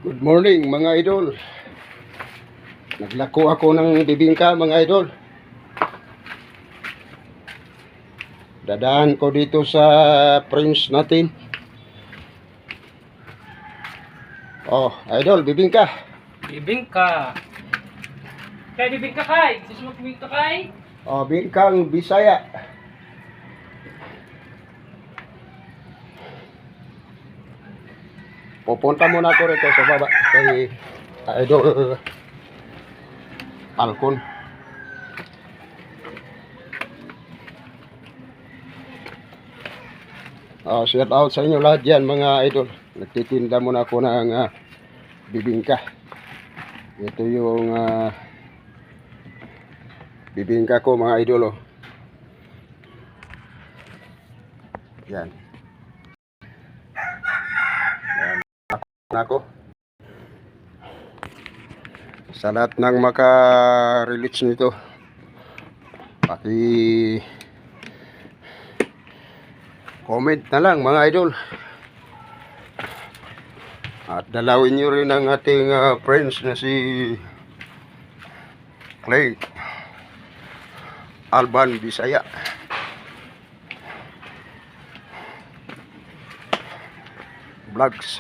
Good morning mga idol. Naglako ako ng bibingka mga idol. Dadaan ko dito sa Prince natin. Oh, idol, bibingka. Bibingka. Kay bibingka kay. Gusto mo bibingka kay? Oh, bingkang Bisaya. Pupunta muna ako rito sa baba kay idol Alcon. Shout out sa inyo lahat yan mga idol. Nagtitinda muna ako ng bibingka. Ito yung bibingka ko mga idol. Oh. Yan. Ako sa lahat ng maka-relate nito, comment na lang mga idol, at dalawin nyo rin ang ating friends na si Clay Alban Bisaya. Vlogs.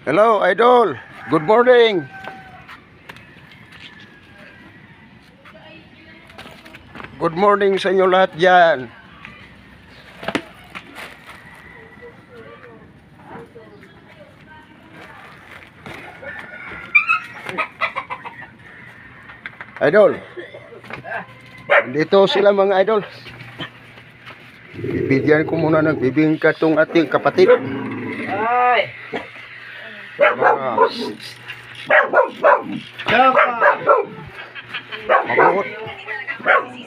Hello, idol. Good morning. Good morning sa inyo lahat dyan. Idol. Dito sila mga idol. Bibigyan ko muna ng bibingka tong ating kapatid. Ay. Mabuot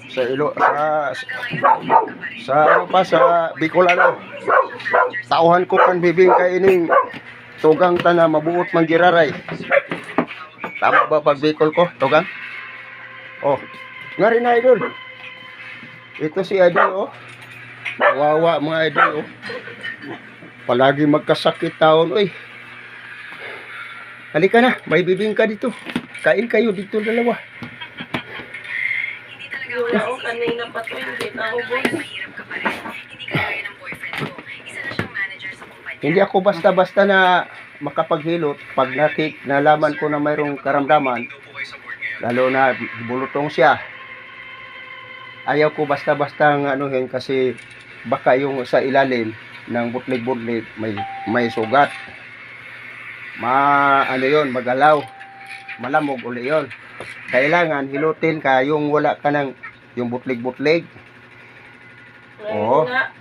sa ilo sa ano pa sa Bicolano. Tauhan ko kan bibingka ining tugang tana mabuot man giraray. Tama ba pag Bicol ko tugang? Oh, ngari na idol. Ito si idol oh. Kawawa mga idol oh. Palagi magkasakit taon oy. Halika na, may bibingka dito. Kain kayo dito dalawa. Hindi talaga wala akong kanina pa to, hindi na ako boy. Mahirap ka pa rin. Hindi ka gaya ng boyfriend ko. Isa na siyang manager sa kumpanya. Hindi ako basta-basta na makapaghilot pag nalaman ko na mayroong karamdaman. Lalo na bulutong siya. Ayaw ko basta-basta anuhin kasi baka yung sa ilalim ng butlig-butlig may sugat. Ano yun, magalaw, malamog uli yun. Kailangan hilutin ka yung wala ka ng yung butlig-butlig. Oo nga,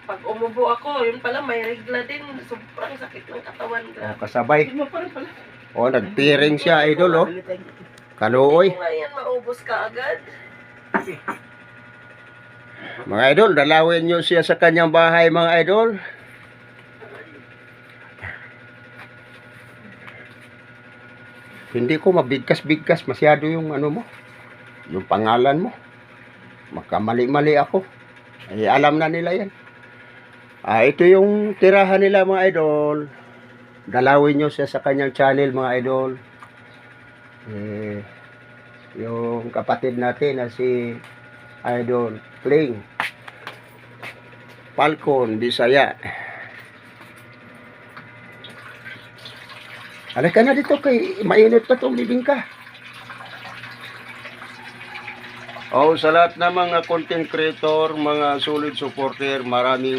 pag umubo ako, yun pala may regla din, sobrang sakit ng katawan. Kasabay. Nagpiring siya idol oh. Kaluoy. Kung nga yan, maubos ka agad. Mga idol, dalawin nyo siya sa kanyang bahay mga idol. Hindi ko mabigkas-bigkas masyado yung ano mo, yung pangalan mo. Makamali-mali ako. Ay, alam na nila yan. Ito yung tirahan nila mga idol. Dalawin nyo siya sa kanyang channel mga idol. Yung kapatid natin na si Idol Pling Falcon Bisaya. Halika na dito kay mainit pa itong bibingka. Sa lahat ng mga content creator, mga solid supporter, maraming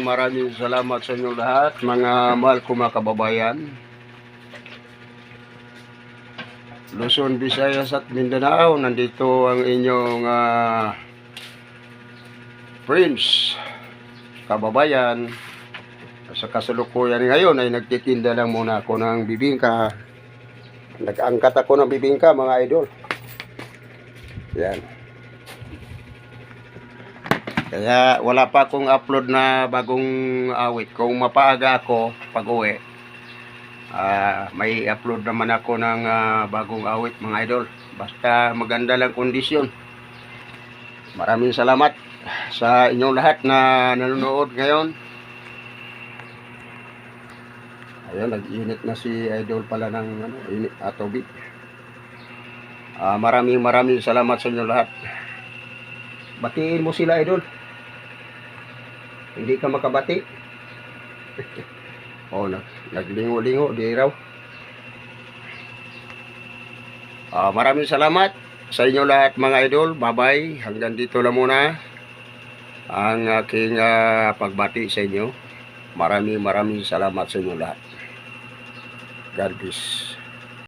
salamat sa inyo lahat, mga mahal ko mga kababayan. Luzon, Visayas at Mindanao, nandito ang inyong Prince kababayan. Sa kasalukuyan ngayon ay nagtitinda lang muna ako ng bibingka. Nag-angkat ako ng bibingka mga idol. Yan. Kaya wala pa akong upload na bagong awit. Kung mapaaga ako pag uwi, may upload naman ako ng bagong awit mga idol. Basta maganda lang kondisyon. Maraming salamat sa inyong lahat na nanonood ngayon. Ayan, nag-init na si Idol pala ng init, tubig. Maraming salamat sa inyo lahat. Batiin mo sila, Idol. Hindi ka makabati. Oh, naglingo-lingo, di raw. Maraming salamat sa inyo lahat mga idol. Bye-bye. Hanggang dito lang muna ang aking pagbati sa inyo. Maraming salamat sa inyo lahat. God bless.